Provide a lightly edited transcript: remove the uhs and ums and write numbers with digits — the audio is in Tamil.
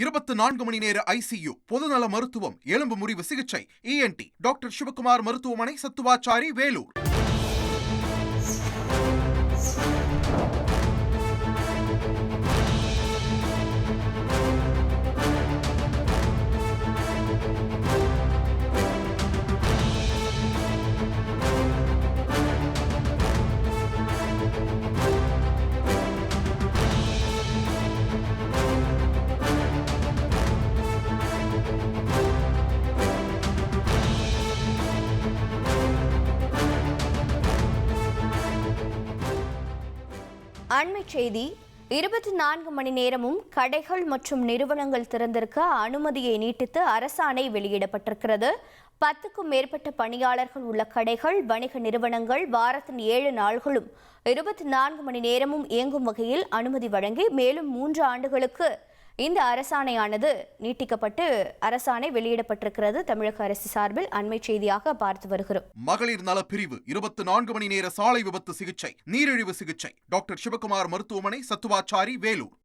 24 மணி நேர ICU, பொதுநல மருத்துவம், எலும்பு முறிவு சிகிச்சை, ENT, டாக்டர் சிவகுமார் மருத்துவமனை, சத்துவாச்சாரி, வேலூர். அண்மை செய்தி. 24 மணி நேரமும் கடைகள் மற்றும் நிறுவனங்கள் திறந்திருக்க அனுமதியை நீட்டித்து அரசாணை வெளியிடப்பட்டிருக்கிறது. 10க்கும் மேற்பட்ட பணியாளர்கள் உள்ள கடைகள், வணிக நிறுவனங்கள் வாரத்தின் 7 நாள்களும் 24 மணி நேரமும் இயங்கும் வகையில் அனுமதி வழங்கி மேலும் 3 ஆண்டுகளுக்கு இந்த அரசாணையானது நீட்டிக்கப்பட்டு அரசாணை வெளியிடப்பட்டிருக்கிறது. தமிழக அரசு சார்பில் அண்மை செய்தியாக பார்த்து வருகிறோம். மகளிர் நலப்பிரிவு 24 மணி நேர சாலை விபத்து சிகிச்சை, நீரிழிவு சிகிச்சை, டாக்டர் சிவகுமார் மருத்துவமனை, சத்துவாச்சாரி, வேலூர்.